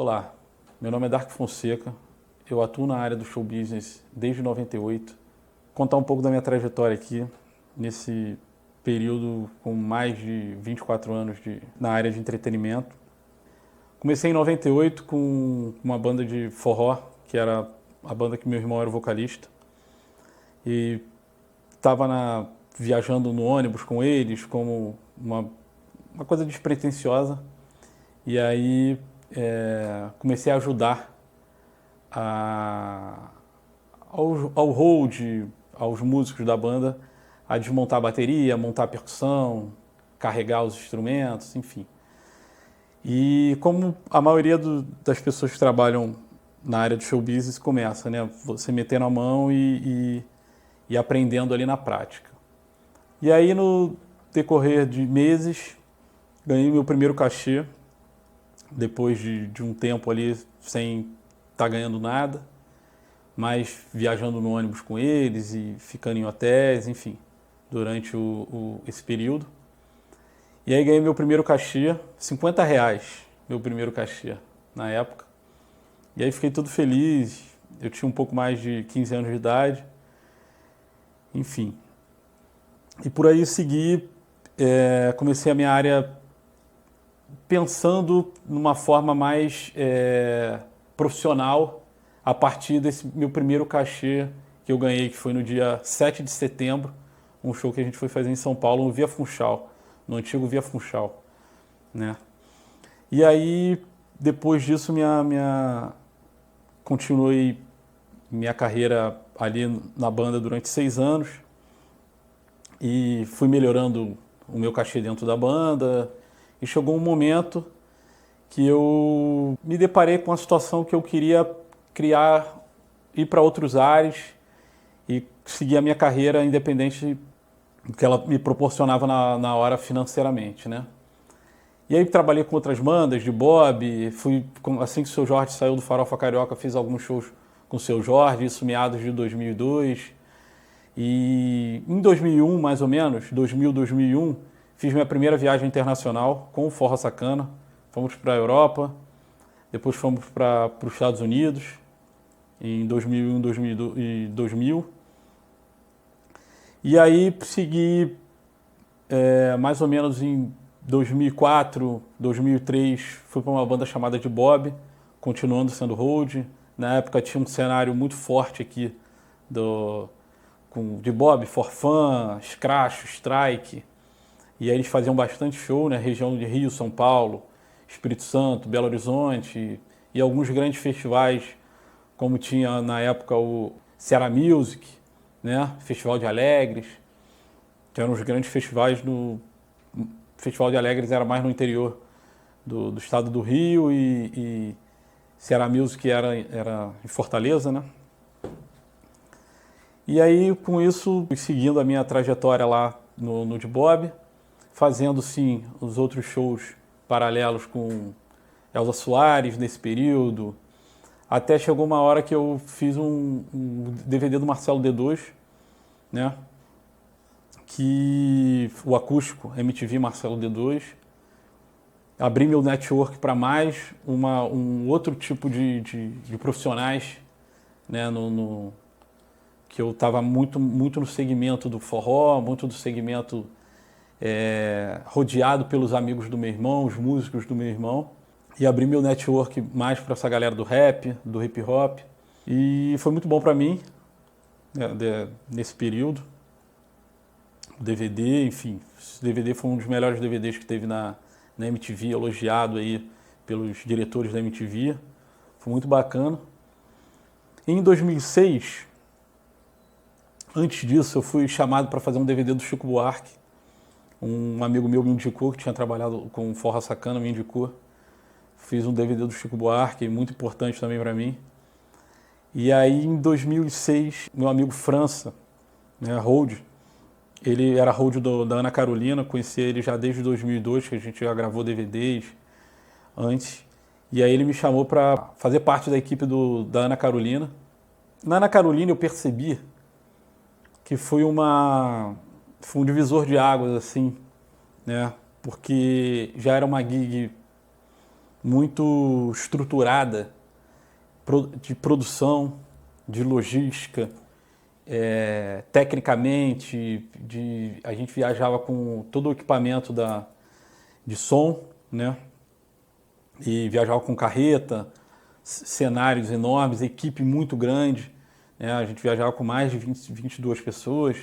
Olá, meu nome é Dark Fonseca, eu atuo na área do show business desde 98. Contar um pouco da minha trajetória aqui, nesse período com mais de 24 anos na área de entretenimento. Comecei em 98 com uma banda de forró, que era a banda que meu irmão era o vocalista. E estava viajando no ônibus com eles, como uma coisa despretensiosa. E aí comecei a ajudar ao hold, aos músicos da banda, a desmontar a bateria, montar a percussão, carregar os instrumentos, enfim. E como a maioria das pessoas que trabalham na área de show business começa, né? Você metendo a mão e aprendendo ali na prática. E aí, no decorrer de meses, ganhei meu primeiro cachê, depois de um tempo ali sem estar ganhando nada, mas viajando no ônibus com eles e ficando em hotéis, enfim, durante esse período. E aí ganhei meu primeiro cachê, R$ 50, meu primeiro cachê na época. E aí fiquei todo feliz, eu tinha um pouco mais de 15 anos de idade, enfim. E por aí segui, comecei a minha área pensando numa forma mais profissional a partir desse meu primeiro cachê que eu ganhei, que foi no dia 7 de setembro, um show que a gente foi fazer em São Paulo, no Via Funchal, no antigo Via Funchal, né? E aí, depois disso, continuei minha carreira ali na banda durante 6 anos e fui melhorando o meu cachê dentro da banda. E chegou um momento que eu me deparei com a situação que eu queria criar, ir para outros ares e seguir a minha carreira independente do que ela me proporcionava na hora financeiramente, né? E aí trabalhei com outras bandas, de Bob, assim que o Seu Jorge saiu do Farofa Carioca, fiz alguns shows com o Seu Jorge, isso meados de 2002. E em 2001, mais ou menos, 2001, fiz minha primeira viagem internacional com o Forró Sacana. Fomos para a Europa, depois fomos para os Estados Unidos, em 2001 e 2000. E aí segui mais ou menos em 2004, 2003, fui para uma banda chamada de Bob, continuando sendo hold. Na época tinha um cenário muito forte aqui de Bob, Forfã, Scratch, Strike. E aí eles faziam bastante show, né? Região de Rio, São Paulo, Espírito Santo, Belo Horizonte e alguns grandes festivais, como tinha na época o Ceará Music, né? Festival de Alegres, que eram os grandes festivais O Festival de Alegres era mais no interior do estado do Rio e Ceará Music era em Fortaleza, né? E aí, com isso, seguindo a minha trajetória lá no de Bob, fazendo, sim, os outros shows paralelos com Elza Soares nesse período, até chegou uma hora que eu fiz um DVD do Marcelo D2, né? Que o acústico MTV Marcelo D2, abri meu network para mais um outro tipo de profissionais, né? Que eu estava muito no segmento do forró, muito do segmento rodeado pelos amigos do meu irmão, os músicos do meu irmão, e abri meu network mais para essa galera do rap, do hip hop, e foi muito bom para mim, né, nesse período. O DVD, enfim, esse DVD foi um dos melhores DVDs que teve na MTV, elogiado aí pelos diretores da MTV, foi muito bacana. Em 2006, antes disso, eu fui chamado para fazer um DVD do Chico Buarque. Um amigo meu me indicou, que tinha trabalhado com Forró Sacana, me indicou. Fiz um DVD do Chico Buarque, muito importante também para mim. E aí, em 2006, meu amigo França, né, hold, ele era hold da Ana Carolina, conheci ele já desde 2002, que a gente já gravou DVDs antes. E aí ele me chamou para fazer parte da equipe da Ana Carolina. Na Ana Carolina eu percebi que foi um divisor de águas, assim, né? Porque já era uma gig muito estruturada de produção, de logística, tecnicamente, a gente viajava com todo o equipamento de som, né? E viajava com carreta, cenários enormes, equipe muito grande, né? A gente viajava com mais de 22 pessoas.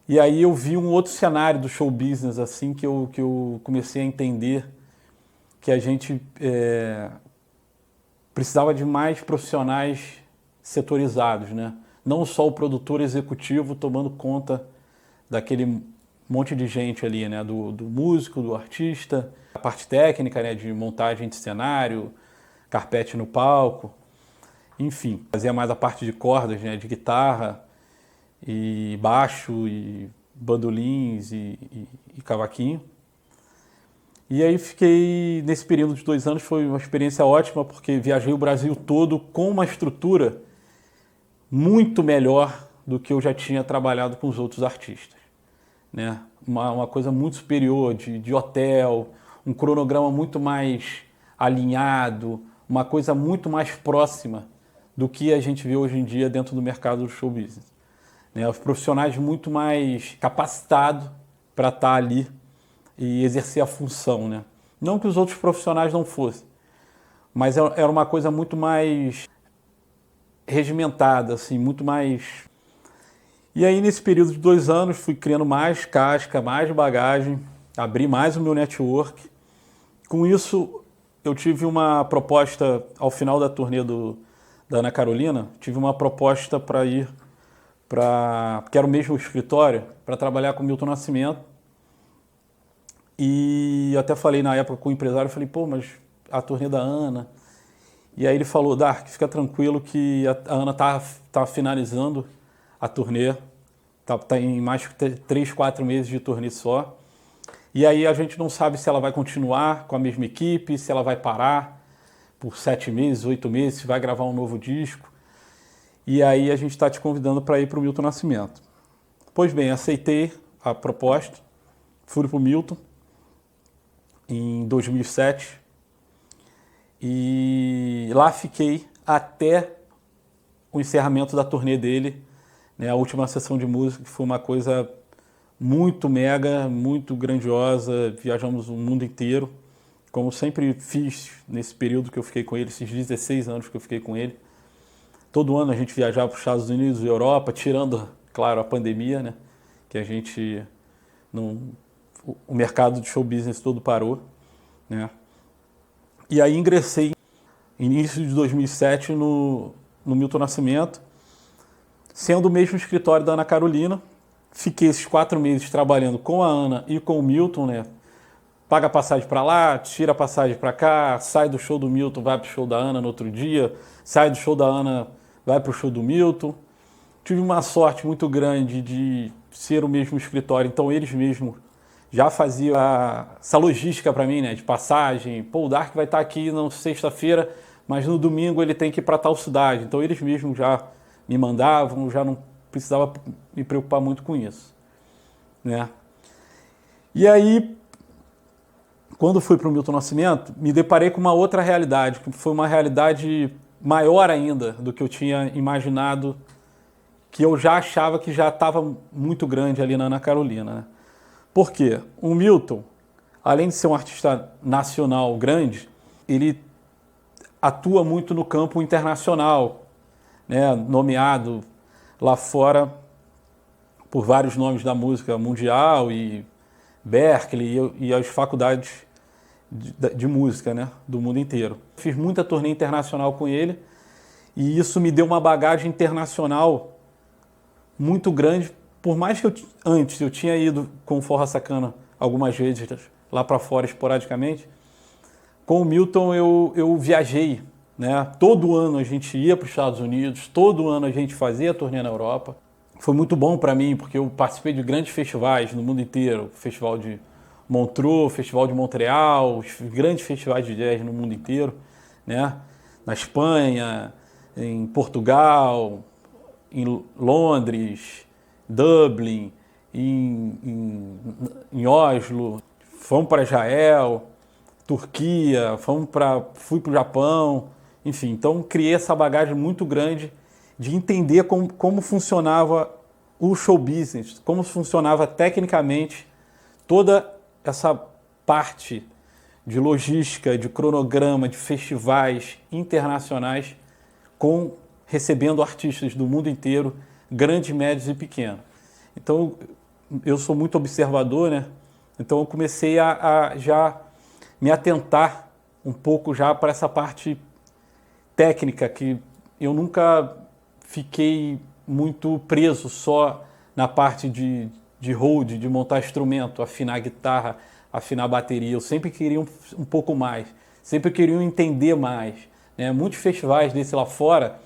E aí eu vi um outro cenário do show business, assim, que eu comecei a entender que a gente precisava de mais profissionais setorizados, né? Não só o produtor executivo tomando conta daquele monte de gente ali, né? Do músico, do artista, a parte técnica, né? De montagem de cenário, carpete no palco, enfim. Fazia mais a parte de cordas, né? De guitarra e baixo e bandolins e cavaquinho. E aí fiquei, nesse período de 2 anos, foi uma experiência ótima, porque viajei o Brasil todo com uma estrutura muito melhor do que eu já tinha trabalhado com os outros artistas, né? Uma coisa muito superior, de hotel, um cronograma muito mais alinhado, uma coisa muito mais próxima do que a gente vê hoje em dia dentro do mercado do show business, né? Os profissionais muito mais capacitados para estar ali e exercer a função, né? Não que os outros profissionais não fossem, mas era uma coisa muito mais regimentada, assim, muito mais... E aí, nesse período de 2 anos, fui criando mais casca, mais bagagem, abri mais o meu network. Com isso, eu tive uma proposta, ao final da turnê da Ana Carolina, tive uma proposta para ir que era o mesmo escritório, para trabalhar com o Milton Nascimento. E até falei na época com o empresário, falei, pô, mas a turnê da Ana... E aí ele falou, Dark, fica tranquilo que a Ana tá finalizando a turnê, tá em mais de 3, 4 meses de turnê só. E aí a gente não sabe se ela vai continuar com a mesma equipe, se ela vai parar por 7 meses, 8 meses, se vai gravar um novo disco. E aí a gente está te convidando para ir para o Milton Nascimento. Pois bem, aceitei a proposta, fui para o Milton em 2007. E lá fiquei até o encerramento da turnê dele, né, a última sessão de música, que foi uma coisa muito mega, muito grandiosa. Viajamos o mundo inteiro, como sempre fiz nesse período que eu fiquei com ele, esses 16 anos que eu fiquei com ele. Todo ano a gente viajava para os Estados Unidos e Europa, tirando, claro, a pandemia, né, que a gente... o mercado de show business todo parou, né? E aí ingressei, início de 2007, no Milton Nascimento, sendo o mesmo escritório da Ana Carolina. Fiquei esses 4 meses trabalhando com a Ana e com o Milton, né? Paga passagem para lá, tira a passagem para cá, sai do show do Milton, vai para o show da Ana no outro dia, sai do show da Ana, vai para o show do Milton. Tive uma sorte muito grande de ser o mesmo escritório, então eles mesmos já faziam essa logística para mim, né, de passagem. Pô, o Dark vai estar aqui na sexta-feira, mas no domingo ele tem que ir para tal cidade. Então eles mesmos já me mandavam, já não precisava me preocupar muito com isso, né? E aí, quando fui para o Milton Nascimento, me deparei com uma outra realidade, que foi uma realidade maior ainda do que eu tinha imaginado, que eu já achava que já estava muito grande ali na Ana Carolina, né? Por quê? O Milton, além de ser um artista nacional grande, ele atua muito no campo internacional, né? Nomeado lá fora por vários nomes da música mundial e Berkeley e as faculdades de música, né? Do mundo inteiro. Fiz muita turnê internacional com ele e isso me deu uma bagagem internacional muito grande. Por mais que antes eu tinha ido com o Forró Sacana algumas vezes lá para fora esporadicamente, com o Milton eu viajei, né? Todo ano a gente ia para os Estados Unidos, todo ano a gente fazia a turnê na Europa. Foi muito bom para mim, porque eu participei de grandes festivais no mundo inteiro, Festival de Montreux, Festival de Montreal, os grandes festivais de jazz no mundo inteiro, né? Na Espanha, em Portugal, em Londres, Dublin, em Oslo, fomos para Israel, Turquia, fui para o Japão, enfim. Então criei essa bagagem muito grande de entender como funcionava o show business, como funcionava tecnicamente toda essa parte de logística, de cronograma, de festivais internacionais, recebendo artistas do mundo inteiro, grandes, médios e pequenos. Então, eu sou muito observador, né? Então, eu comecei a já me atentar um pouco já para essa parte técnica, que eu nunca fiquei muito preso só na parte de hold, de montar instrumento, afinar guitarra, afinar bateria. Eu sempre queria um pouco mais, sempre queria entender mais, né? Muitos festivais desse lá fora,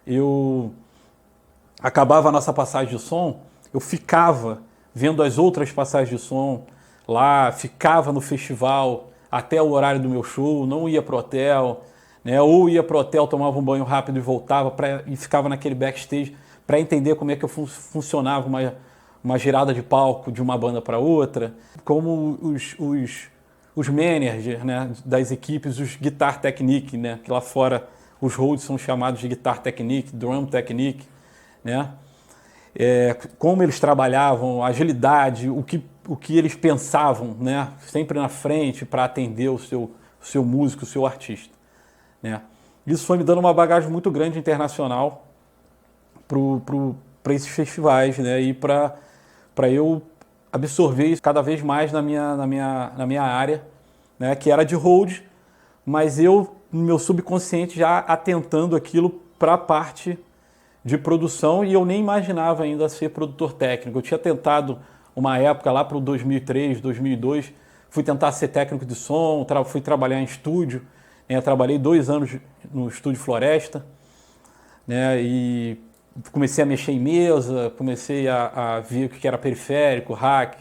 eu acabava a nossa passagem de som, eu ficava vendo as outras passagens de som lá, ficava no festival até o horário do meu show, não ia pro hotel, né? Ou ia pro hotel, tomava um banho rápido e voltava e ficava naquele backstage para entender como é que funcionava uma girada de palco de uma banda para outra, como os managers, né, das equipes, os guitar technique, né, que lá fora os holds são chamados de guitar technique, drum technique, né, como eles trabalhavam, a agilidade, o que eles pensavam, né, sempre na frente para atender o seu músico, o seu artista, né. Isso foi me dando uma bagagem muito grande internacional para esses festivais, né, e para eu absorver isso cada vez mais na minha área, né, que era de hold, mas eu, no meu subconsciente, já atentando aquilo para a parte de produção, e eu nem imaginava ainda ser produtor técnico. Eu tinha tentado uma época lá para o 2003, 2002, fui tentar ser técnico de som, fui trabalhar em estúdio, né, trabalhei 2 anos no Estúdio Floresta, né, e comecei a mexer em mesa, comecei a ver o que era periférico, rack,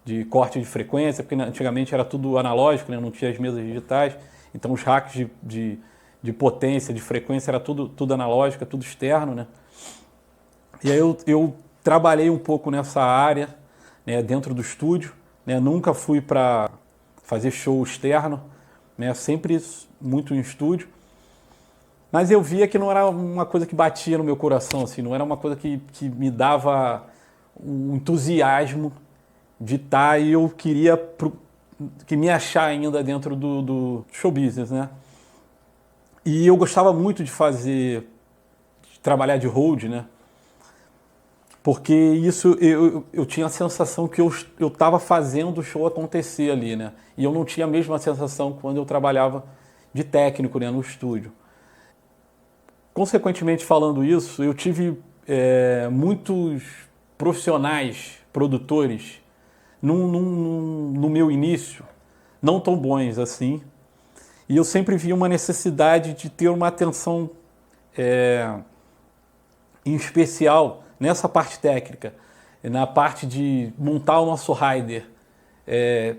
de corte de frequência, porque antigamente era tudo analógico, né? Não tinha as mesas digitais, então os racks de potência, de frequência, era tudo analógico, tudo externo, né? E aí eu trabalhei um pouco nessa área, né, dentro do estúdio, né? Nunca fui para fazer show externo, né? Sempre muito em estúdio. Mas eu via que não era uma coisa que batia no meu coração, assim, não era uma coisa que me dava um entusiasmo de estar, e eu queria que me achar ainda dentro do show business, né? E eu gostava muito de trabalhar de hold, né? Porque isso eu tinha a sensação que eu estava fazendo o show acontecer ali, né? E eu não tinha a mesma sensação quando eu trabalhava de técnico, né, no estúdio. Consequentemente, falando isso, eu tive muitos profissionais, produtores, no meu início, não tão bons assim, e eu sempre vi uma necessidade de ter uma atenção em especial nessa parte técnica, na parte de montar o nosso rider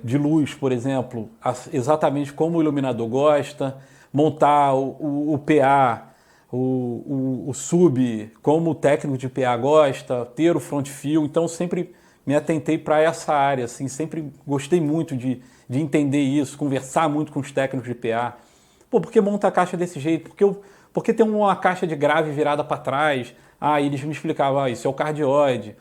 de luz, por exemplo, exatamente como o iluminador gosta, montar o PA, o sub, como o técnico de PA gosta, ter o front fill. Então porque me atentei para essa área, assim, sempre gostei muito de entender isso, conversar muito com os técnicos de PA. Pô, por que monta a caixa desse jeito? Porque tem uma caixa de grave virada para trás? Eles me explicavam, isso é o cardioide,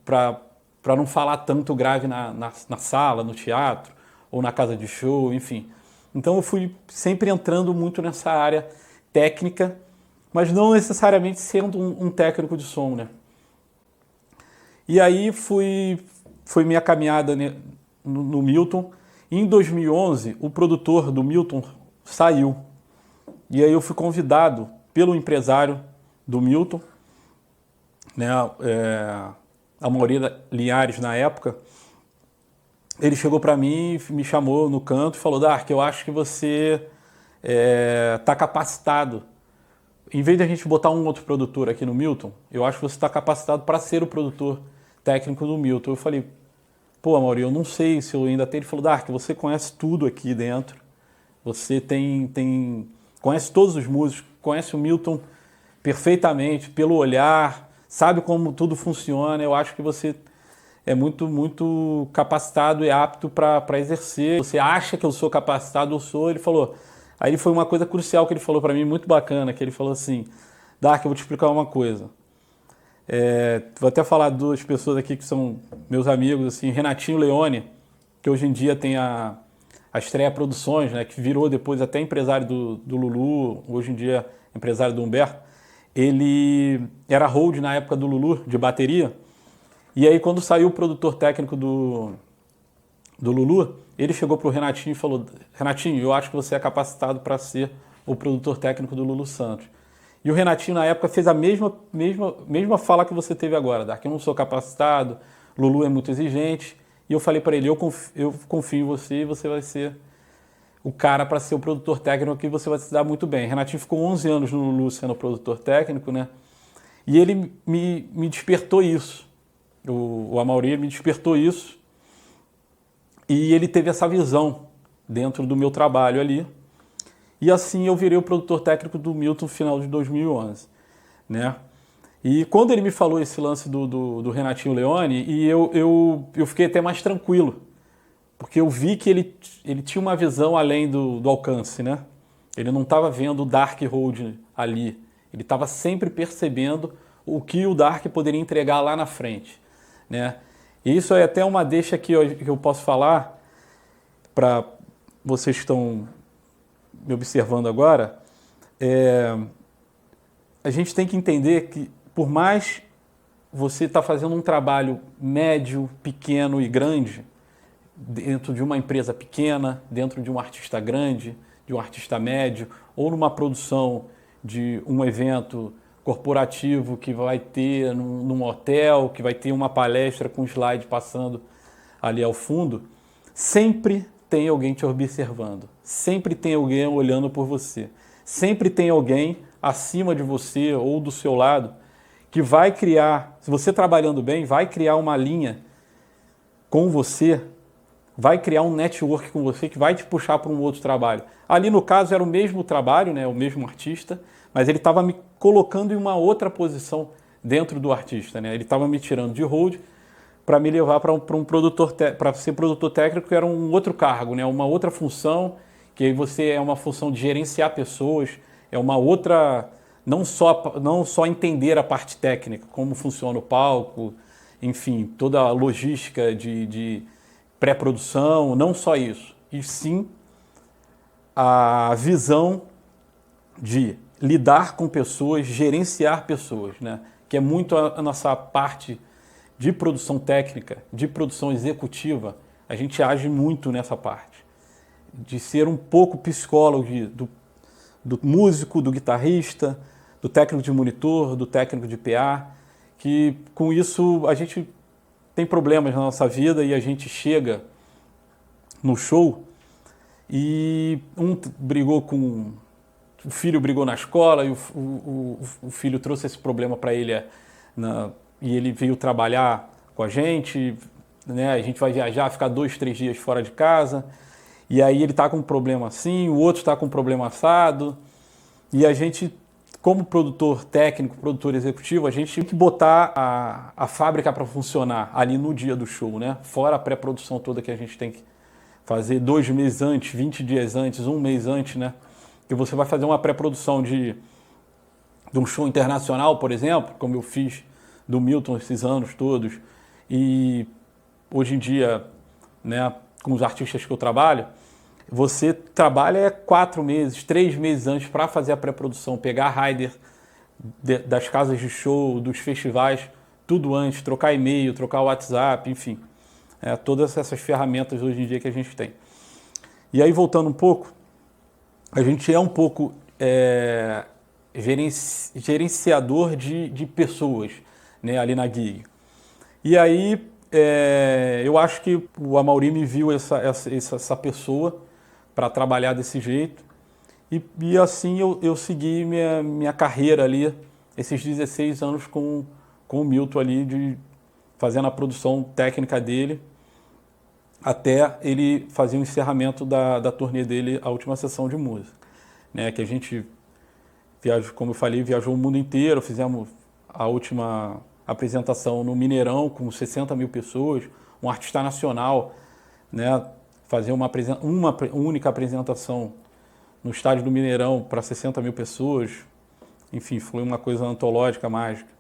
para não falar tanto grave na sala, no teatro, ou na casa de show, enfim. Então eu fui sempre entrando muito nessa área técnica, mas não necessariamente sendo um técnico de som, né? E aí foi minha caminhada no Milton. Em 2011, o produtor do Milton saiu. E aí eu fui convidado pelo empresário do Milton, né, a Moreira Linhares na época. Ele chegou para mim, me chamou no canto e falou: Dark, eu acho que você está capacitado. Em vez de a gente botar um outro produtor aqui no Milton, eu acho que você está capacitado para ser o produtor técnico do Milton. Eu falei: pô, Amaury, eu não sei se eu ainda tenho. Ele falou: Dark, você conhece tudo aqui dentro, você conhece todos os músicos, conhece o Milton perfeitamente, pelo olhar, sabe como tudo funciona. Eu acho que você é muito capacitado e apto para exercer. Você acha que eu sou capacitado, eu sou, ele falou. Aí foi uma coisa crucial que ele falou para mim, muito bacana, que ele falou assim, Dark, eu vou te explicar uma coisa. Vou até falar de duas pessoas aqui que são meus amigos, assim, Renatinho Leone, que hoje em dia tem a Estreia Produções, né, que virou depois até empresário do Lulu, hoje em dia empresário do Humberto. Ele era hold na época do Lulu, de bateria, e aí quando saiu o produtor técnico do Lulu, ele chegou pro Renatinho e falou, Renatinho, eu acho que você é capacitado para ser o produtor técnico do Lulu Santos. E o Renatinho, na época, fez a mesma fala que você teve agora, Dark. Eu não sou capacitado, Lulu é muito exigente. E eu falei para ele, eu confio em você e você vai ser o cara para ser o produtor técnico que você vai se dar muito bem. Renatinho ficou 11 anos no Lulu sendo produtor técnico, né? E ele me despertou isso. O Amaury me despertou isso. E ele teve essa visão dentro do meu trabalho ali. E assim eu virei o produtor técnico do Milton no final de 2011, né? E quando ele me falou esse lance do Renatinho Leone, eu fiquei até mais tranquilo, porque eu vi que ele tinha uma visão além do alcance, né? Ele não estava vendo o Dark Hold ali, ele estava sempre percebendo o que o Dark poderia entregar lá na frente, né? E isso é até uma deixa que eu posso falar para vocês que estão me observando agora, a gente tem que entender que por mais você está fazendo um trabalho médio, pequeno e grande, dentro de uma empresa pequena, dentro de um artista grande, de um artista médio, ou numa produção de um evento corporativo que vai ter num hotel, que vai ter uma palestra com slide passando ali ao fundo, sempre tem alguém te observando, sempre tem alguém olhando por você, sempre tem alguém acima de você ou do seu lado que vai criar, se você trabalhando bem, vai criar uma linha com você, vai criar um network com você que vai te puxar para um outro trabalho. Ali no caso era o mesmo trabalho, né, o mesmo artista, mas ele estava me colocando em uma outra posição dentro do artista, né? Ele estava me tirando de hold para me levar para um produtor, para ser produtor técnico, que era um outro cargo, né? Uma outra função, que aí você é uma função de gerenciar pessoas, é uma outra, não só entender a parte técnica, como funciona o palco, enfim, toda a logística de pré-produção, não só isso, e sim a visão de lidar com pessoas, gerenciar pessoas, né? Que é muito a nossa parte de produção técnica, de produção executiva, a gente age muito nessa parte. De ser um pouco psicólogo do músico, do guitarrista, do técnico de monitor, do técnico de PA, que com isso a gente tem problemas na nossa vida e a gente chega no show e brigou com... O filho brigou na escola e o filho trouxe esse problema para ele e ele veio trabalhar com a gente, né? A gente vai viajar, ficar 2, 3 dias fora de casa, e aí ele está com um problema assim, o outro está com um problema assado, e a gente, como produtor técnico, produtor executivo, a gente tem que botar a fábrica para funcionar ali no dia do show, né? Fora a pré-produção toda que a gente tem que fazer 2 meses antes, 20 dias antes, 1 mês antes, né? Que você vai fazer uma pré-produção de um show internacional, por exemplo, como eu fiz do Milton esses anos todos, e hoje em dia, né, com os artistas que eu trabalho, você trabalha 4 meses, 3 meses antes para fazer a pré-produção, pegar a rider das casas de show, dos festivais, tudo antes, trocar e-mail, trocar o WhatsApp, enfim, todas essas ferramentas hoje em dia que a gente tem. E aí, voltando um pouco, a gente é um pouco gerenciador de pessoas, né, ali na gig. E aí eu acho que o Amaury me viu essa pessoa para trabalhar desse jeito e assim eu segui minha carreira ali, esses 16 anos com o Milton ali, fazendo a produção técnica dele, até ele fazer o encerramento da turnê dele, a última sessão de música, né, que a gente, como eu falei, viajou o mundo inteiro, fizemos a última apresentação no Mineirão com 60 mil pessoas, um artista nacional, né, fazer uma única apresentação no estádio do Mineirão para 60 mil pessoas, enfim, foi uma coisa antológica, mágica.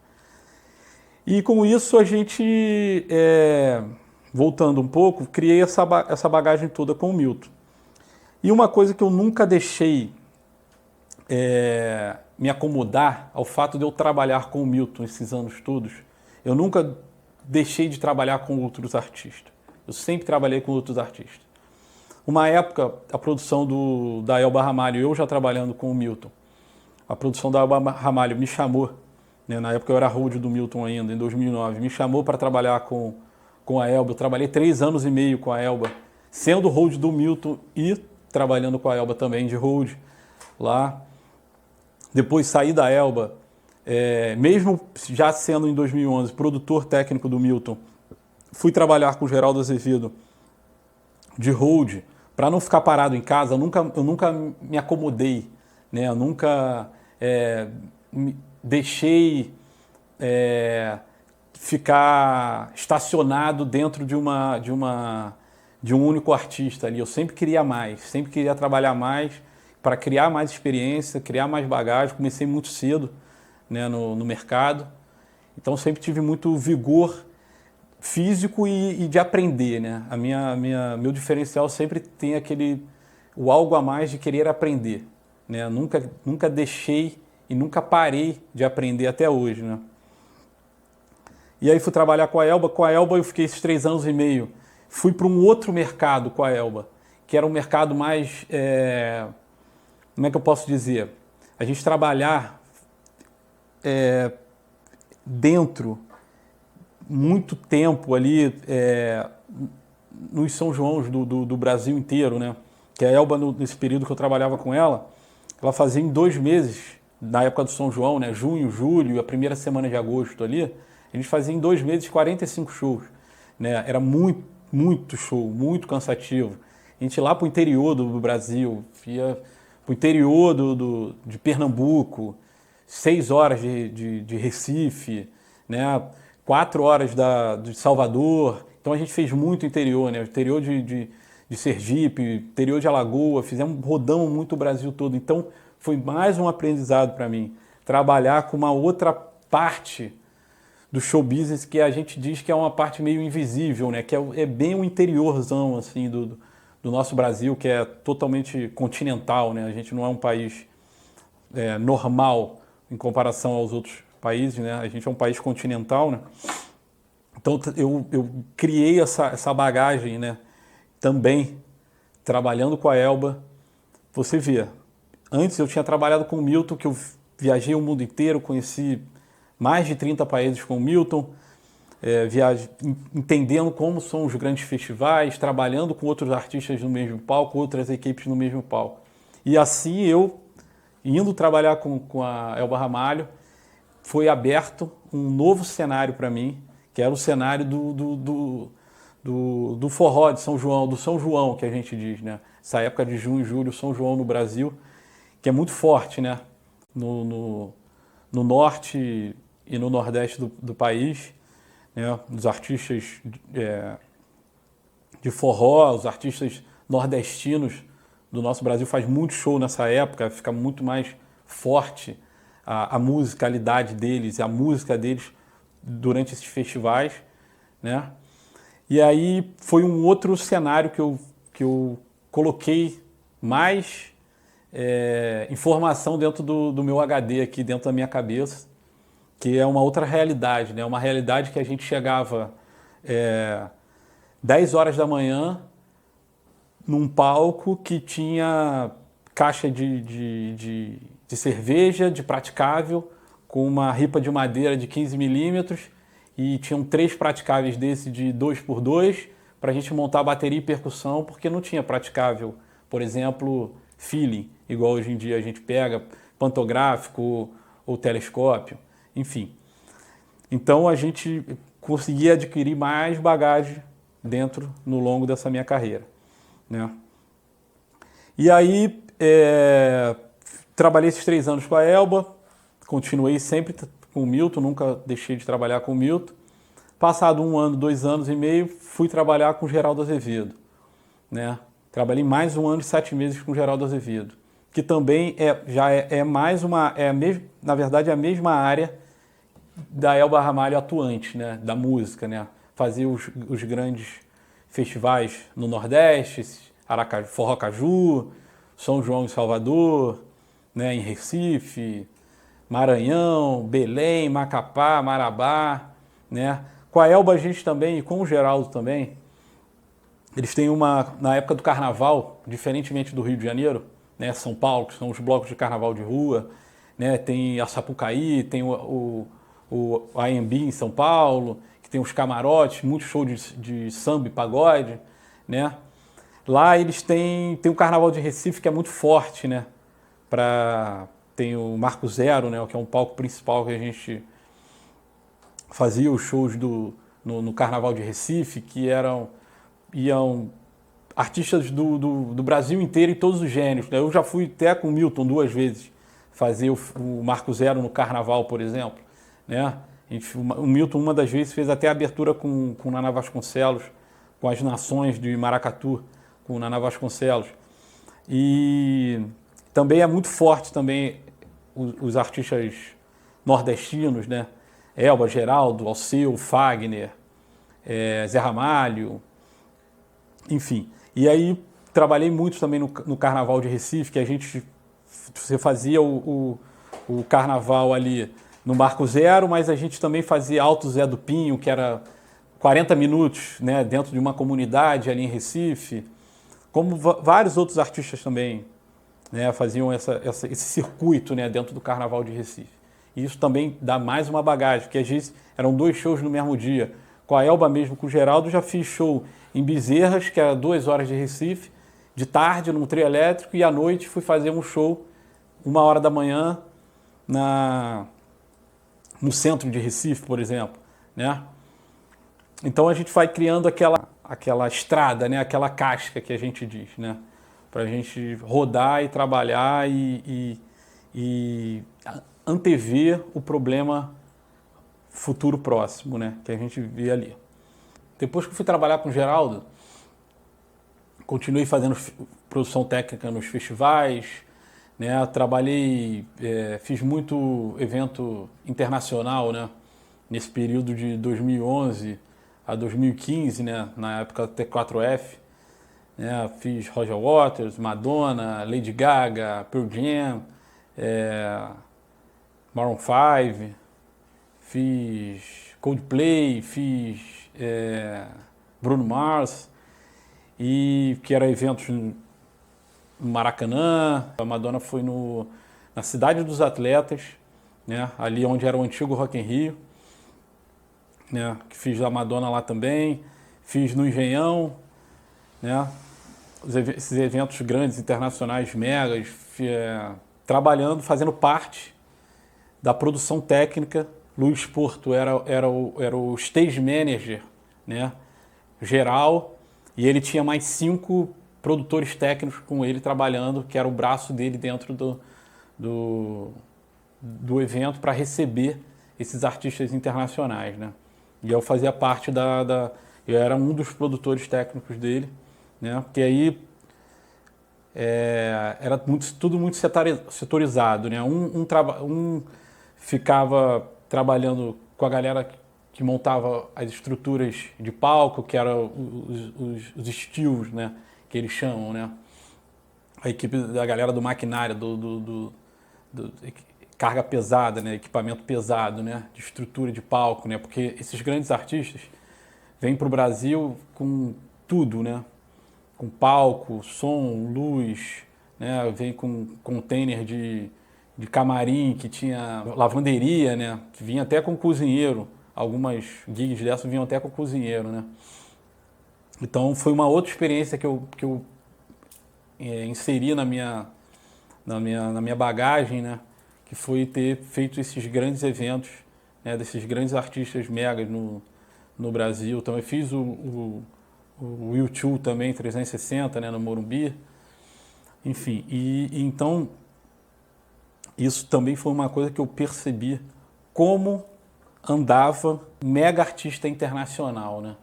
E com isso a gente, voltando um pouco, criei essa bagagem toda com o Milton. E uma coisa que eu nunca deixei me acomodar ao fato de eu trabalhar com o Milton esses anos todos, eu nunca deixei de trabalhar com outros artistas. Eu sempre trabalhei com outros artistas. Uma época, a produção da Elba Ramalho, eu já trabalhando com o Milton, a produção da Elba Ramalho me chamou, né, na época eu era hold do Milton ainda, em 2009, me chamou para trabalhar com a Elba. Eu trabalhei 3 anos e meio com a Elba, sendo hold do Milton e trabalhando com a Elba também de hold lá. Depois saí da Elba, mesmo já sendo em 2011 produtor técnico do Milton, fui trabalhar com o Geraldo Azevedo de hold, para não ficar parado em casa. Eu nunca me acomodei, né? Eu nunca deixei ficar estacionado dentro de um único artista ali. Eu sempre queria mais, sempre queria trabalhar mais para criar mais experiência, criar mais bagagem. Comecei muito cedo, né, no mercado, então sempre tive muito vigor físico e de aprender, né? Meu diferencial sempre tem o algo a mais de querer aprender, né? Nunca deixei e nunca parei de aprender até hoje, né? E aí fui trabalhar com a Elba. Com a Elba eu fiquei esses 3 anos e meio. Fui para um outro mercado com a Elba, que era um mercado mais, como é que eu posso dizer? A gente trabalhar dentro muito tempo ali nos São Joãos do Brasil inteiro, né? Que a Elba, nesse período que eu trabalhava com ela fazia em 2 meses, na época do São João, né? Junho, julho, a primeira semana de agosto ali, a gente fazia em 2 meses 45 shows, né? Era muito show, muito cansativo. A gente ia lá para o interior do Brasil, ia para o interior de Pernambuco, 6 horas de Recife, né? 4 horas de Salvador. Então a gente fez muito interior, né? Interior de Sergipe, interior de Alagoas, rodamos muito o Brasil todo. Então foi mais um aprendizado para mim, trabalhar com uma outra parte do show business que a gente diz que é uma parte meio invisível, né? Que é bem o interiorzão assim, do nosso Brasil, que é totalmente continental, né? A gente não é um país normal em comparação aos outros países, né? A gente é um país continental, né? Então eu criei essa bagagem, né? Também trabalhando com a Elba. Você vê, antes eu tinha trabalhado com o Milton, que eu viajei o mundo inteiro, conheci mais de 30 países com o Milton, entendendo como são os grandes festivais, trabalhando com outros artistas no mesmo palco, outras equipes no mesmo palco. E assim eu, indo trabalhar com a Elba Ramalho, foi aberto um novo cenário para mim, que era o cenário do forró de São João, do São João, que a gente diz, né? Essa época de junho e julho, São João no Brasil, que é muito forte, né? No norte e no nordeste do país, né? Os artistas de forró, os artistas nordestinos do nosso Brasil faz muito show nessa época, fica muito mais forte a musicalidade deles, a música deles durante esses festivais, né? E aí foi um outro cenário que eu coloquei mais informação dentro do meu HD aqui, dentro da minha cabeça, que é uma outra realidade, né? Uma realidade que a gente chegava 10 horas da manhã num palco que tinha caixa de cerveja, de praticável, com uma ripa de madeira de 15 milímetros, e tinham 3 praticáveis desse de 2x2 para a gente montar bateria e percussão, porque não tinha praticável, por exemplo, feeling, igual hoje em dia a gente pega, pantográfico ou telescópio, enfim. Então a gente conseguia adquirir mais bagagem no longo dessa minha carreira, né? E aí trabalhei esses 3 anos com a Elba, continuei sempre com o Milton, nunca deixei de trabalhar com o Milton. Passado 1 ano, 2 anos e meio, fui trabalhar com o Geraldo Azevedo, né? Trabalhei mais 1 ano e 7 meses com o Geraldo Azevedo, que também é mais uma, na verdade, é a mesma área da Elba Ramalho atuante, né? Da música, né? Fazia os grandes festivais no Nordeste, Forró Caju, São João e Salvador, né? Em Recife, Maranhão, Belém, Macapá, Marabá, né? Com a Elba a gente também, e com o Geraldo também, eles têm na época do carnaval, diferentemente do Rio de Janeiro, né? São Paulo, que são os blocos de carnaval de rua, né? Tem a Sapucaí, tem o AMB em São Paulo, que tem os camarotes, muito show de samba e pagode, né? Lá eles têm o Carnaval de Recife, que é muito forte, né? Tem o Marco Zero, né? Que é um palco principal que a gente fazia os shows no Carnaval de Recife, que iam artistas do Brasil inteiro e todos os gêneros, né? Eu já fui até com o Milton 2 vezes fazer o Marco Zero no Carnaval, por exemplo, né? O Milton, uma das vezes, fez até a abertura com Naná Vasconcelos, com as Nações de Maracatu, com Naná Vasconcelos. E também é muito forte também os artistas nordestinos, né? Elba, Geraldo, Alceu, Fagner, Zé Ramalho, enfim. E aí trabalhei muito também no Carnaval de Recife, que você fazia o carnaval ali no Marco Zero, mas a gente também fazia Alto Zé do Pinho, que era 40 minutos, né, dentro de uma comunidade ali em Recife, como vários outros artistas também, né, faziam esse circuito, né, dentro do Carnaval de Recife. E isso também dá mais uma bagagem, porque às vezes eram 2 shows no mesmo dia. Com a Elba mesmo, com o Geraldo, já fiz show em Bezerras, que era 2 horas de Recife, de tarde num trio elétrico, e à noite fui fazer um show 1h da manhã no centro de Recife, por exemplo, né? Então a gente vai criando aquela estrada, né? Aquela casca que a gente diz, né? Para a gente rodar e trabalhar e antever o problema futuro próximo, né? Que a gente vê ali. Depois que eu fui trabalhar com o Geraldo, continuei fazendo produção técnica nos festivais, né? Fiz muito evento internacional, né? Nesse período de 2011 a 2015, né? Na época T4F, né? Fiz Roger Waters, Madonna, Lady Gaga, Pearl Jam, Maroon 5, fiz Coldplay, fiz Bruno Mars, e que era eventos no Maracanã. A Madonna foi na Cidade dos Atletas, né? Ali onde era o antigo Rock in Rio, né? Que fiz a Madonna lá também, fiz no Engenhão, né? Esses eventos grandes, internacionais, megas, trabalhando, fazendo parte da produção técnica. Luiz Porto era o stage manager, né? Geral, e ele tinha mais 5 produtores técnicos com ele trabalhando, que era o braço dele dentro do evento para receber esses artistas internacionais, né? E eu fazia parte eu era um dos produtores técnicos dele, né? Porque aí era tudo muito setorizado, né? Um ficava trabalhando com a galera que montava as estruturas de palco, que eram os steels, né? Que eles chamam, né? A equipe da galera do maquinário, do carga pesada, né? Equipamento pesado, né? De estrutura de palco, né? Porque esses grandes artistas vêm para o Brasil com tudo, né? Com palco, som, luz, né? Vem com container de camarim, que tinha lavanderia, né? Que vinha até com cozinheiro. Algumas gigs dessas vinham até com cozinheiro, né? Então foi uma outra experiência que eu inseri na minha bagagem, né? Que foi ter feito esses grandes eventos, né? Desses grandes artistas megas no Brasil. Então eu fiz o U2 também, 360, né? No Morumbi. Enfim, então isso também foi uma coisa que eu percebi como andava um mega artista internacional, né?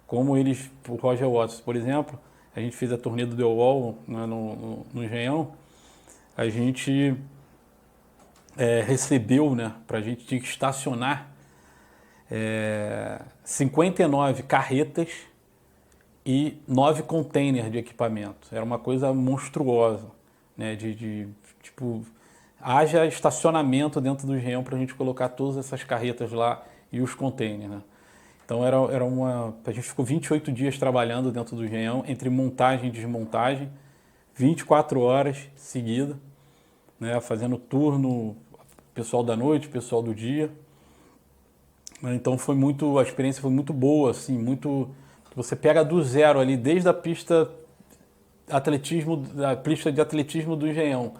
Como eles, o Roger Waters, por exemplo, a gente fez a turnê do The Wall, né, no Engenhão, a gente recebeu, né, a gente tinha que estacionar 59 carretas e 9 containers de equipamento. Era uma coisa monstruosa, né, tipo, haja estacionamento dentro do Engenhão para a gente colocar todas essas carretas lá e os containers, né? Então a gente ficou 28 dias trabalhando dentro do Engenhão, entre montagem e desmontagem, 24 horas seguidas, né, fazendo turno, pessoal da noite, pessoal do dia. Então a experiência foi muito boa, assim, você pega do zero ali, desde a pista de atletismo do Engenhão.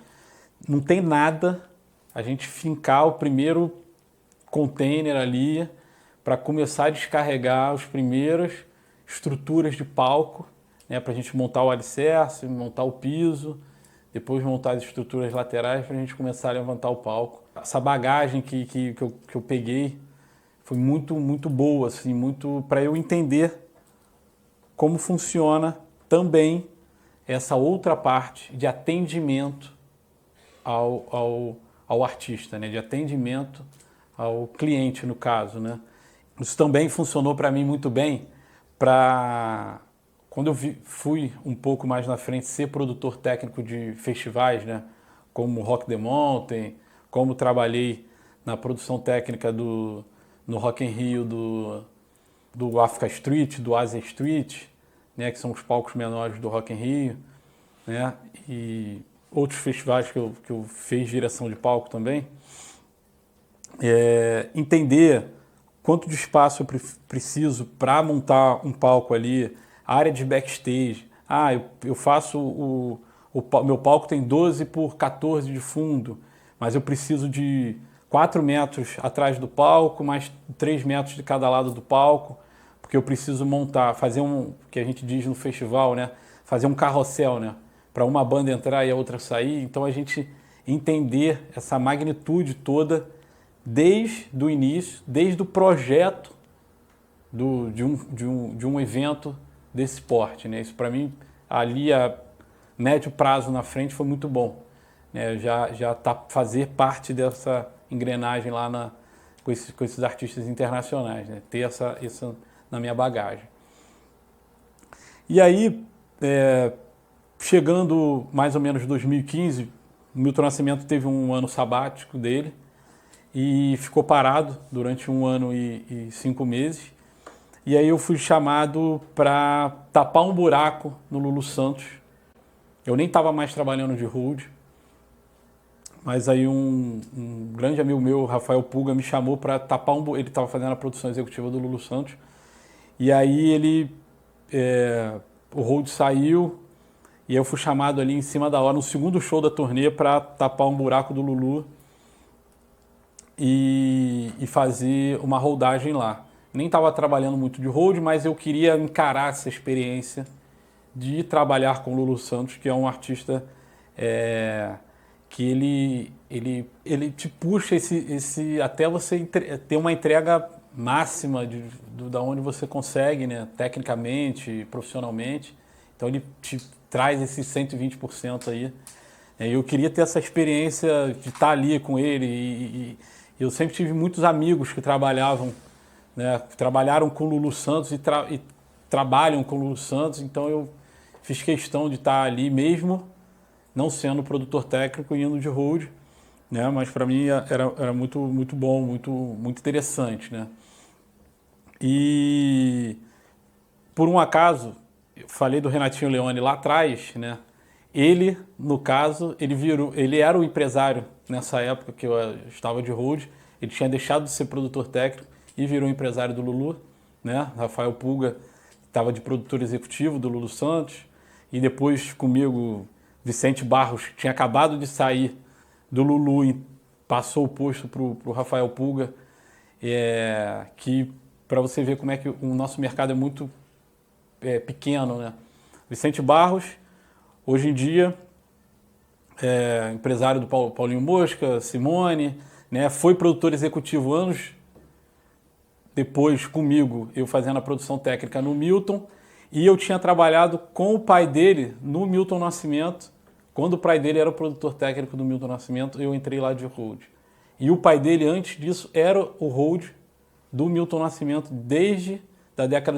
Não tem nada, a gente fincar o primeiro container ali para começar a descarregar as primeiras estruturas de palco, né, para a gente montar o alicerce, montar o piso, depois montar as estruturas laterais para a gente começar a levantar o palco. Essa bagagem que eu peguei foi muito, muito boa, assim, muito para eu entender como funciona também essa outra parte de atendimento ao artista, né? De atendimento ao cliente, no caso, né? Isso também funcionou para mim muito bem quando eu fui um pouco mais na frente ser produtor técnico de festivais, né? Como Rock the Mountain, como trabalhei na produção técnica no Rock in Rio do Africa Street, do Asia Street, né? Que são os palcos menores do Rock in Rio, né? E outros festivais que eu fiz direção de palco também. Entender quanto de espaço eu preciso para montar um palco ali, área de backstage. Eu faço meu palco tem 12 por 14 de fundo, mas eu preciso de 4 metros atrás do palco, mais 3 metros de cada lado do palco, porque eu preciso fazer que a gente diz no festival, né? Fazer um carrossel, né? Para uma banda entrar e a outra sair. Então a gente entender essa magnitude toda desde o início, desde o projeto de um evento desse porte, né? Isso para mim, ali a médio prazo na frente foi muito bom, né? Fazer parte dessa engrenagem lá com esses artistas internacionais, né? Ter isso na minha bagagem. E aí, chegando mais ou menos 2015, o Milton Nascimento teve um ano sabático dele, e ficou parado durante 1 ano e 5 meses. E aí eu fui chamado para tapar um buraco no Lulu Santos. Eu nem estava mais trabalhando de hold, mas aí um grande amigo meu, Rafael Puga, me chamou para tapar ele estava fazendo a produção executiva do Lulu Santos. E aí o hold saiu e eu fui chamado ali em cima da hora, no segundo show da turnê, para tapar um buraco do Lulu e fazer uma holdagem lá. Nem estava trabalhando muito de hold, mas eu queria encarar essa experiência de trabalhar com o Lulu Santos, que é um artista que ele te puxa até você ter uma entrega máxima da onde você consegue, né, tecnicamente, profissionalmente. Então ele te traz esses 120% aí. Eu queria ter essa experiência de estar ali com ele e eu sempre tive muitos amigos que trabalhavam, né, trabalharam com o Lulu Santos e trabalham com o Lulu Santos, então eu fiz questão de estar ali mesmo, não sendo produtor técnico e indo de hold, né, mas para mim era muito, muito bom, muito, muito interessante, né. E por um acaso, eu falei do Renatinho Leone lá atrás, né, ele, no caso, ele era o empresário nessa época que eu estava de hold, ele tinha deixado de ser produtor técnico e virou empresário do Lulu, né? Rafael Puga estava de produtor executivo do Lulu Santos, e depois comigo, Vicente Barros, que tinha acabado de sair do Lulu e passou o posto para o Rafael Puga, que para você ver como é que o nosso mercado é muito pequeno, né? Vicente Barros, hoje em dia, empresário do Paulinho Mosca, Simone, né? Foi produtor executivo anos depois comigo, eu fazendo a produção técnica no Milton, e eu tinha trabalhado com o pai dele no Milton Nascimento. Quando o pai dele era o produtor técnico do Milton Nascimento, eu entrei lá de hold. E o pai dele, antes disso, era o hold do Milton Nascimento desde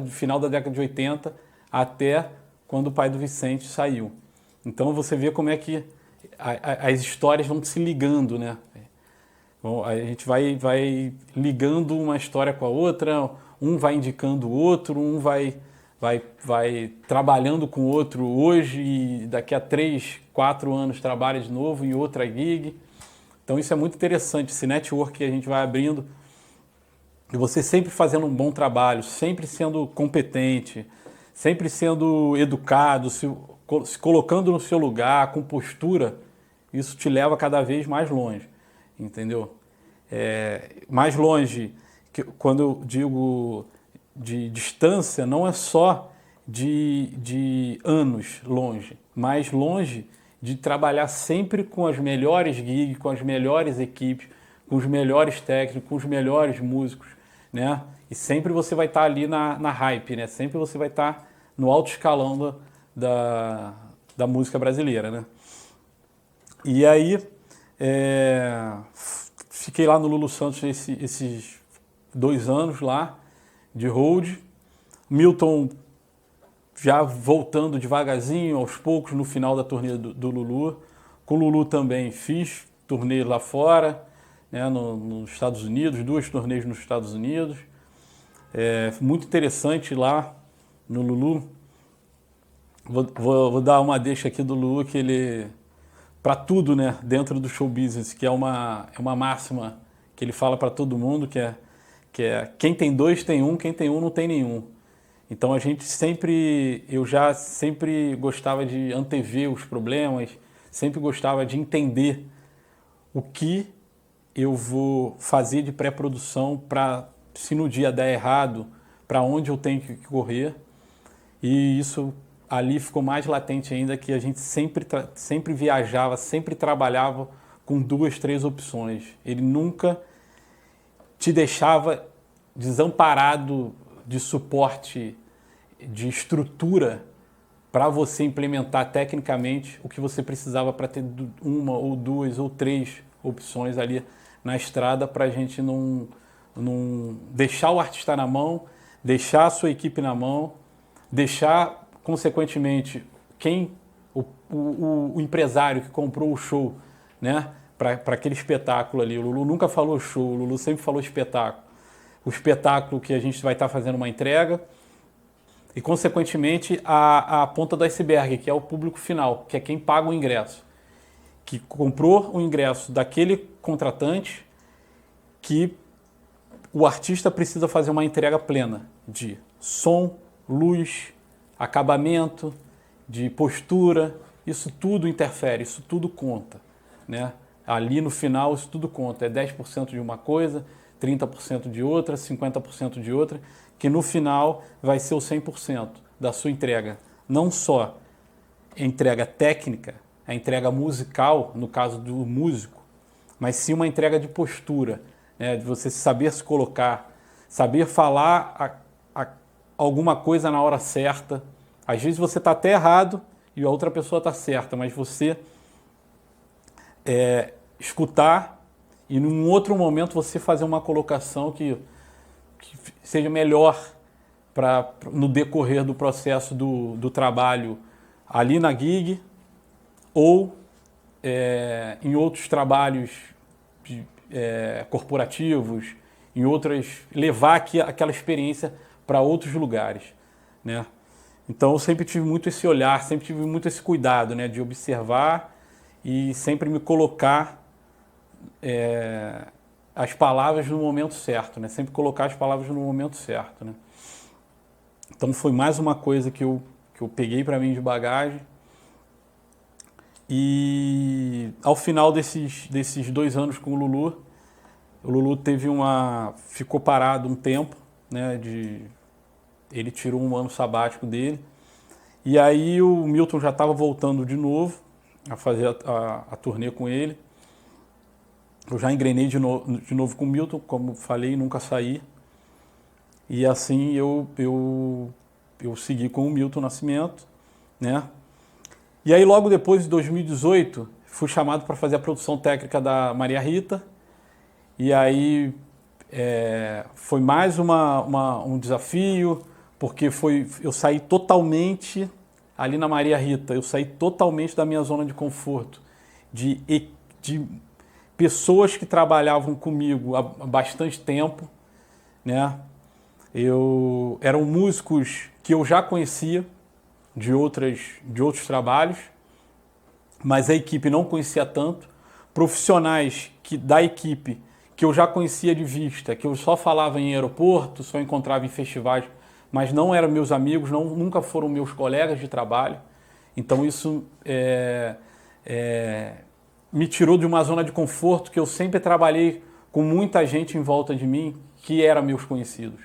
final da década de 80 até quando o pai do Vicente saiu. Então você vê como é que as histórias vão se ligando, né? Bom, a gente vai ligando uma história com a outra, um vai indicando o outro, um vai trabalhando com o outro hoje e daqui a 3, 4 anos trabalha de novo em outra gig. Então isso é muito interessante, esse network que a gente vai abrindo. E você sempre fazendo um bom trabalho, sempre sendo competente, sempre sendo educado, se colocando no seu lugar, com postura, isso te leva cada vez mais longe, entendeu? Mais longe, quando eu digo de distância, não é só de anos longe, mas longe de trabalhar sempre com as melhores gigs, com as melhores equipes, com os melhores técnicos, com os melhores músicos, né? E sempre você vai estar ali na hype, né? Sempre você vai estar no alto escalão da música brasileira, né? E aí, fiquei lá no Lulu Santos esses 2 anos lá, de hold. Milton já voltando devagarzinho, aos poucos, no final da turnê do Lulu. Com o Lulu também fiz turnê lá fora, né, nos Estados Unidos, 2 turnês nos Estados Unidos. Muito interessante lá no Lulu. Vou dar uma deixa aqui do Lulu, que ele, para tudo, né, dentro do show business, que é uma máxima que ele fala para todo mundo, que é quem tem 2 tem 1, quem tem 1 não tem nenhum. Então eu já sempre gostava de antever os problemas, sempre gostava de entender o que eu vou fazer de pré-produção para, se no dia der errado, para onde eu tenho que correr. E isso ali ficou mais latente ainda, que a gente sempre viajava, sempre trabalhava com 2, 3 opções. Ele nunca te deixava desamparado de suporte, de estrutura para você implementar tecnicamente o que você precisava para ter 1 ou 2 ou 3 opções ali na estrada, para a gente não deixar o artista na mão, deixar a sua equipe na mão, deixar, consequentemente, o empresário que comprou o show, né, para aquele espetáculo ali. O Lulu nunca falou show, o Lulu sempre falou espetáculo. O espetáculo que a gente vai estar fazendo uma entrega e, consequentemente, a ponta do iceberg, que é o público final, que é quem paga o ingresso, que comprou o ingresso daquele contratante, que o artista precisa fazer uma entrega plena de som, luz, acabamento, de postura. Isso tudo interfere, isso tudo conta, né? Ali no final isso tudo conta, é 10% de uma coisa, 30% de outra, 50% de outra, que no final vai ser o 100% da sua entrega. Não só a entrega técnica, a entrega musical, no caso do músico, mas sim uma entrega de postura, né? De você saber se colocar, saber falar alguma coisa na hora certa. Às vezes você está até errado e a outra pessoa está certa, mas você escutar e num outro momento você fazer uma colocação que seja melhor no decorrer do processo do trabalho ali na gig ou em outros trabalhos corporativos, em outras, levar aquela experiência para outros lugares, né? Então eu sempre tive muito esse olhar, sempre tive muito esse cuidado, né, de observar e sempre me colocar as palavras no momento certo, né? Sempre colocar as palavras no momento certo, né? Então foi mais uma coisa que eu peguei para mim de bagagem. E ao final desses 2 anos com o Lulu ficou parado um tempo, né? Ele tirou um ano sabático dele. E aí o Milton já estava voltando de novo a fazer a turnê com ele. eu já engrenei de novo com o Milton, como falei, nunca saí. E assim eu segui com o Milton Nascimento, né? E aí logo depois, de 2018, fui chamado para fazer a produção técnica da Maria Rita. E aí foi mais um desafio, porque eu saí totalmente, ali na Maria Rita, eu saí totalmente da minha zona de conforto, de pessoas que trabalhavam comigo há bastante tempo, né? Eram músicos que eu já conhecia de outros trabalhos, mas a equipe não conhecia tanto. Profissionais da equipe que eu já conhecia de vista, que eu só falava em aeroporto, só encontrava em festivais, mas não eram meus amigos, nunca foram meus colegas de trabalho. Então isso me tirou de uma zona de conforto que eu sempre trabalhei com muita gente em volta de mim que eram meus conhecidos,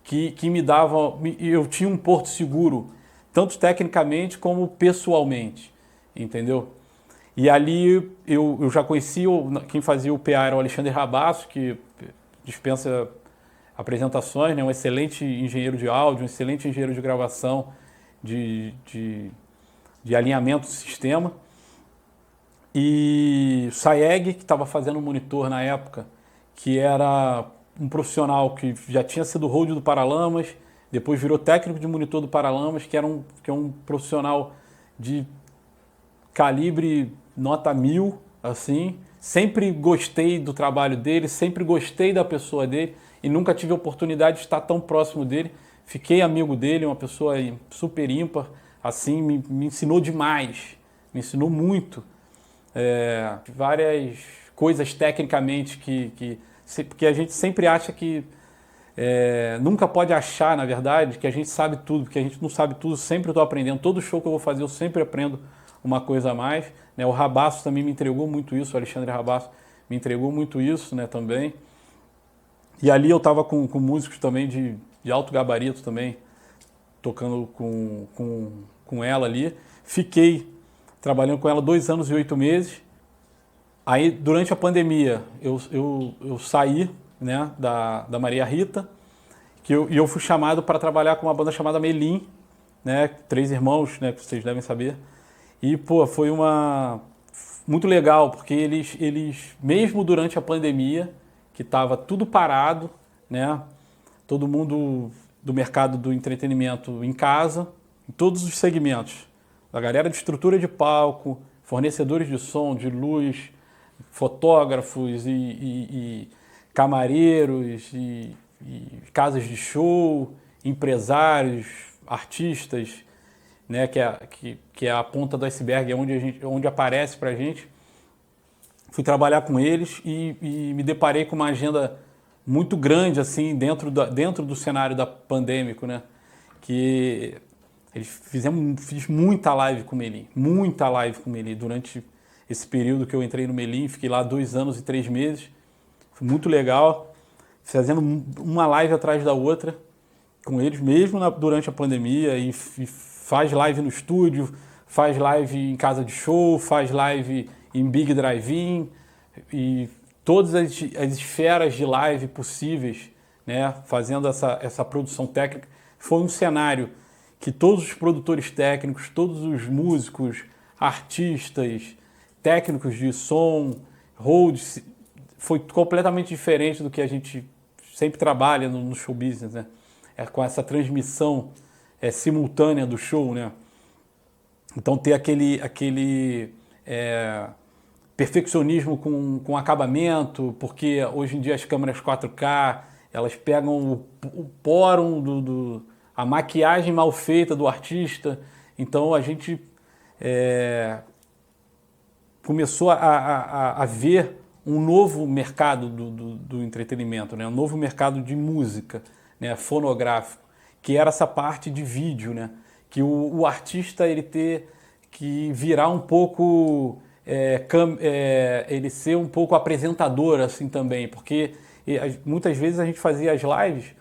que me davam, eu tinha um porto seguro, tanto tecnicamente como pessoalmente, entendeu? E ali eu já conheci, quem fazia o PA era o Alexandre Rabasso, que dispensa apresentações, né? Um excelente engenheiro de áudio, um excelente engenheiro de gravação, de alinhamento do sistema. E o Saeg, que estava fazendo o monitor na época, que era um profissional que já tinha sido hold do Paralamas, depois virou técnico de monitor do Paralamas, que é um profissional de calibre nota 1000, assim. Sempre gostei do trabalho dele, sempre gostei da pessoa dele e nunca tive a oportunidade de estar tão próximo dele. Fiquei amigo dele, uma pessoa super ímpar, assim, me ensinou demais, me ensinou muito. Várias coisas tecnicamente porque a gente sempre acha que nunca pode achar, na verdade, que a gente sabe tudo, porque a gente não sabe tudo, sempre estou aprendendo. Todo show que eu vou fazer eu sempre aprendo uma coisa a mais, né? O Rabasso também me entregou muito isso, o Alexandre Rabasso me entregou muito isso, né, também. E ali eu estava com músicos também de alto gabarito também, tocando com ela ali. Fiquei trabalhando com ela 2 anos e 8 meses. Aí, durante a pandemia, eu saí, né, da Maria Rita, e eu fui chamado para trabalhar com uma banda chamada Melim, né, 3 irmãos, né, que vocês devem saber. E, pô, foi muito legal, porque eles, mesmo durante a pandemia, que estava tudo parado, né, todo mundo do mercado do entretenimento em casa, em todos os segmentos, a galera de estrutura de palco, fornecedores de som, de luz, fotógrafos e camareiros e casas de show, empresários, artistas, né, que é a ponta do iceberg, é onde aparece pra gente. Fui trabalhar com eles e me deparei com uma agenda muito grande assim dentro do cenário pandêmico, né? Que fiz muita live com o Melim, durante esse período que eu entrei no Melim, fiquei lá 2 anos e 3 meses, foi muito legal, fazendo uma live atrás da outra com eles, mesmo durante a pandemia, e faz live no estúdio, faz live em casa de show, faz live em Big Drive-In, e todas as esferas de live possíveis, né, fazendo essa produção técnica. Foi um cenário que todos os produtores técnicos, todos os músicos, artistas, técnicos de som, holds, foi completamente diferente do que a gente sempre trabalha no show business, né? Com essa transmissão simultânea do show, né? Então ter aquele perfeccionismo com acabamento, porque hoje em dia as câmeras 4K, elas pegam o porum a maquiagem mal feita do artista. Então a gente começou a ver um novo mercado do entretenimento, né? Um novo mercado de música, né? Fonográfico, que era essa parte de vídeo, né? Que o artista ele ter que virar um pouco, ele ser um pouco apresentador assim também, porque muitas vezes a gente fazia as lives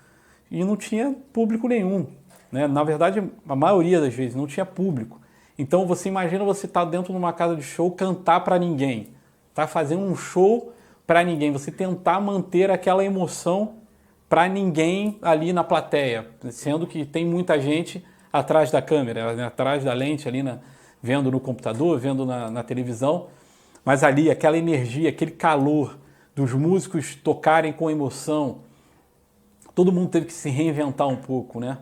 e não tinha público nenhum, né? Na verdade, a maioria das vezes não tinha público. Então você imagina você estar dentro de uma casa de show, cantar para ninguém, tá fazendo um show para ninguém, você tentar manter aquela emoção para ninguém ali na plateia, sendo que tem muita gente atrás da câmera, né, atrás da lente ali, vendo no computador, vendo na televisão, mas ali aquela energia, aquele calor dos músicos tocarem com emoção, todo mundo teve que se reinventar um pouco, né?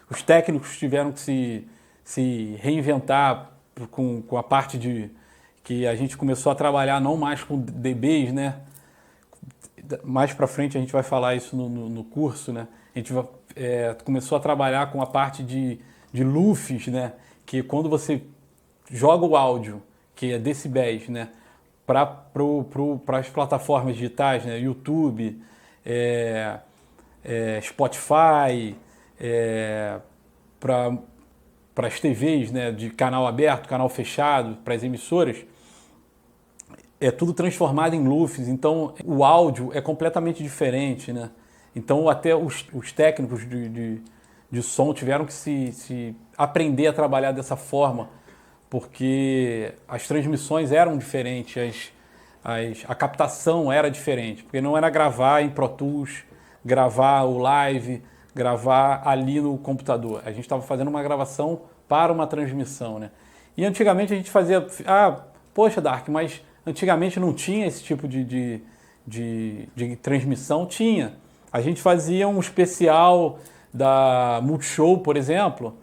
Os técnicos tiveram que se reinventar com a parte de que a gente começou a trabalhar não mais com DBs, né? Mais para frente a gente vai falar isso no curso, né? A gente começou a trabalhar com a parte de lufs, né? Que quando você joga o áudio, que é decibéis, né? Para as plataformas digitais, né? YouTube, Spotify, para as TVs, né? De canal aberto, canal fechado, para as emissoras, é tudo transformado em lufs, então o áudio é completamente diferente, né? Então até os técnicos de som tiveram que se aprender a trabalhar dessa forma, porque as transmissões eram diferentes, a captação era diferente, porque não era gravar em Pro Tools, gravar o live, gravar ali no computador. A gente estava fazendo uma gravação para uma transmissão, né? E antigamente a gente fazia, poxa, Dark, mas antigamente não tinha esse tipo de transmissão? Tinha. A gente fazia um especial da Multishow, por exemplo,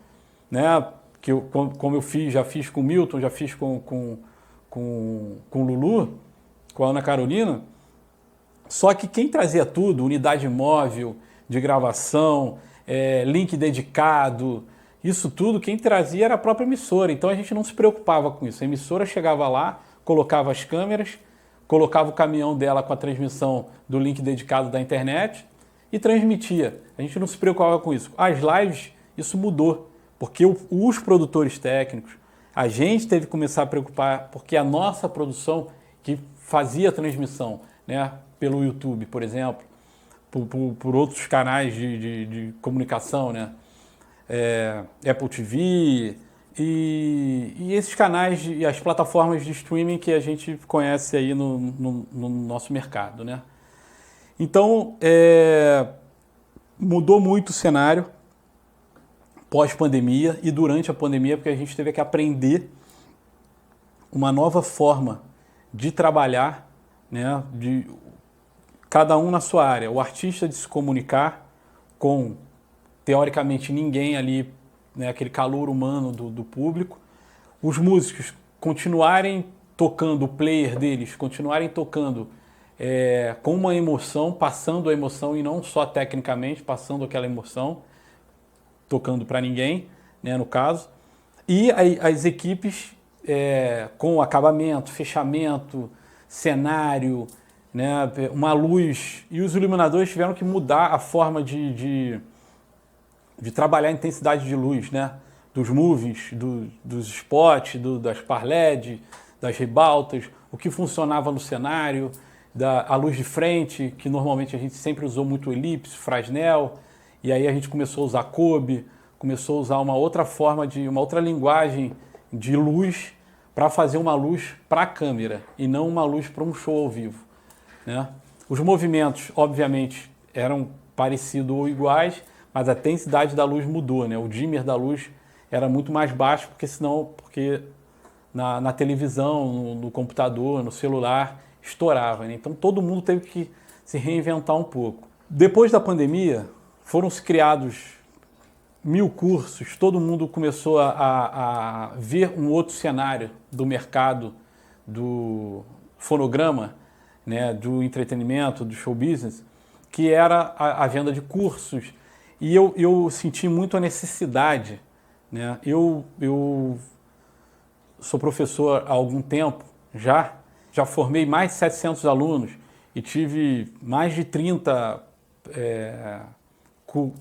né? Que como eu já fiz com o Milton, já fiz com o Lulu, com a Ana Carolina. Só que quem trazia tudo, unidade móvel de gravação, link dedicado, isso tudo, quem trazia era a própria emissora. Então a gente não se preocupava com isso. A emissora chegava lá, colocava as câmeras, colocava o caminhão dela com a transmissão do link dedicado da internet e transmitia. A gente não se preocupava com isso. As lives, isso mudou, porque os produtores técnicos, a gente teve que começar a preocupar, porque a nossa produção que fazia a transmissão, né, pelo YouTube, por exemplo, por outros canais de comunicação, né, Apple TV, e esses canais e as plataformas de streaming que a gente conhece aí no nosso mercado, né? Então, mudou muito o cenário pós-pandemia e durante a pandemia, porque a gente teve que aprender uma nova forma de trabalhar, né? De cada um na sua área. O artista de se comunicar com, teoricamente, ninguém ali, né, aquele calor humano do público, os músicos continuarem tocando, o player deles continuarem tocando com uma emoção, passando a emoção e não só tecnicamente, passando aquela emoção, tocando para ninguém, né, no caso, e as equipes com acabamento, fechamento, cenário, né, uma luz, e os iluminadores tiveram que mudar a forma de trabalhar a intensidade de luz, né? Dos movies, dos spots, das par LED, das ribaltas, o que funcionava no cenário, a luz de frente, que normalmente a gente sempre usou muito elipse, Fresnel, e aí a gente começou a usar Kobe, começou a usar uma outra forma, uma outra linguagem de luz para fazer uma luz para a câmera e não uma luz para um show ao vivo, né? Os movimentos, obviamente, eram parecidos ou iguais, mas a intensidade da luz mudou, né? O dimmer da luz era muito mais baixo, porque na televisão, no computador, no celular, estourava, né? Então todo mundo teve que se reinventar um pouco. Depois da pandemia, foram-se criados 1000 cursos, todo mundo começou a ver um outro cenário do mercado do fonograma, né? Do entretenimento, do show business, que era a venda de cursos. E eu senti muito a necessidade, né? Eu sou professor há algum tempo, já formei mais de 700 alunos e tive mais de 30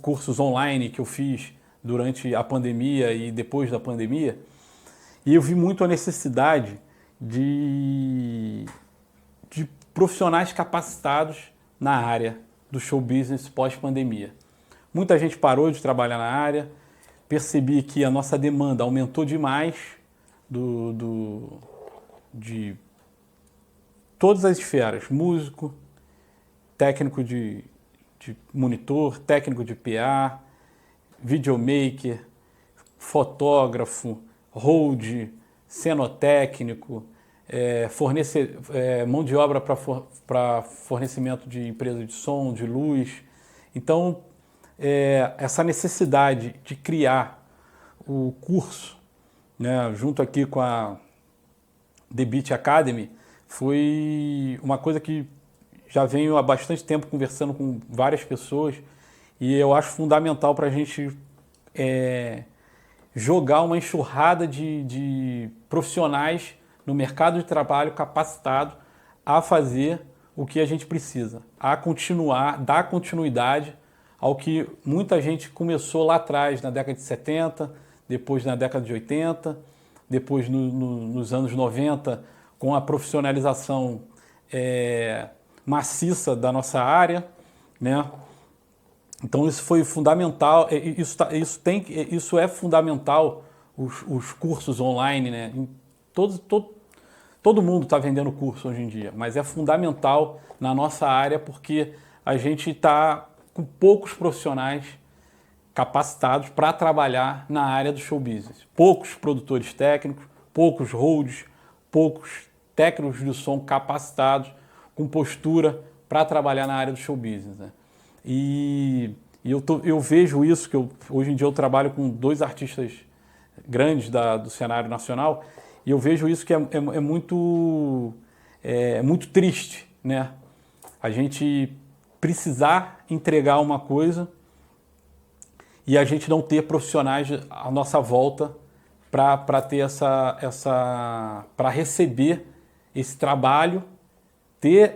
cursos online que eu fiz durante a pandemia e depois da pandemia. E eu vi muito a necessidade de profissionais capacitados na área do show business pós-pandemia. Muita gente parou de trabalhar na área, percebi que a nossa demanda aumentou demais de todas as esferas, músico, técnico de monitor, técnico de PA, videomaker, fotógrafo, hold, cenotécnico, mão de obra para fornecimento de empresa de som, de luz. Então, essa necessidade de criar o curso, né, junto aqui com a The Beat Academy, foi uma coisa que já venho há bastante tempo conversando com várias pessoas e eu acho fundamental para a gente jogar uma enxurrada de profissionais no mercado de trabalho capacitados a fazer o que a gente precisa, a continuar, dar continuidade ao que muita gente começou lá atrás, na década de 70, depois na década de 80, depois nos anos 90, com a profissionalização maciça da nossa área, né? Então isso foi fundamental, isso é fundamental, os cursos online, né? Todo mundo está vendendo curso hoje em dia, mas é fundamental na nossa área porque a gente está com poucos profissionais capacitados para trabalhar na área do show business. Poucos produtores técnicos, poucos holds, poucos técnicos de som capacitados, com postura para trabalhar na área do show business, né? E eu vejo isso, que hoje em dia eu trabalho com 2 artistas grandes do cenário nacional, e eu vejo isso que é muito triste, né? A gente precisar entregar uma coisa e a gente não ter profissionais à nossa volta para ter para receber esse trabalho, ter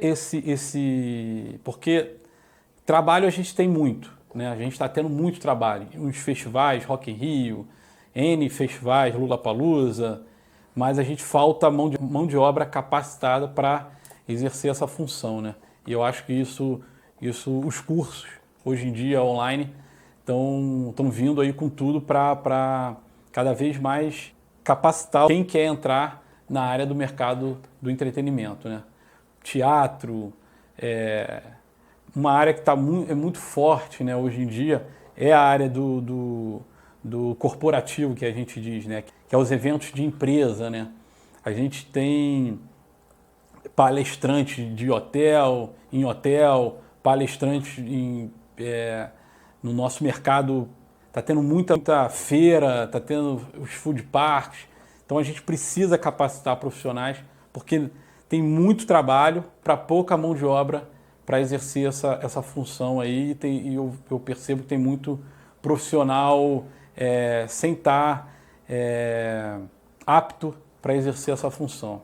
porque trabalho a gente tem muito, né? A gente está tendo muito trabalho, uns festivais, Rock in Rio, N festivais, Lollapalooza, mas a gente falta mão de obra capacitada para exercer essa função, né? E eu acho que os cursos hoje em dia online estão vindo aí com tudo para cada vez mais capacitar quem quer entrar na área do mercado do entretenimento, né? Teatro, uma área que é muito forte, né, hoje em dia, é a área do corporativo, que a gente diz, né? Que é os eventos de empresa, né? A gente tem palestrante em hotel, palestrante no nosso mercado, está tendo muita feira, está tendo os food parks, então a gente precisa capacitar profissionais, porque tem muito trabalho para pouca mão de obra para exercer essa função aí, e eu percebo que tem muito profissional sem estar apto para exercer essa função.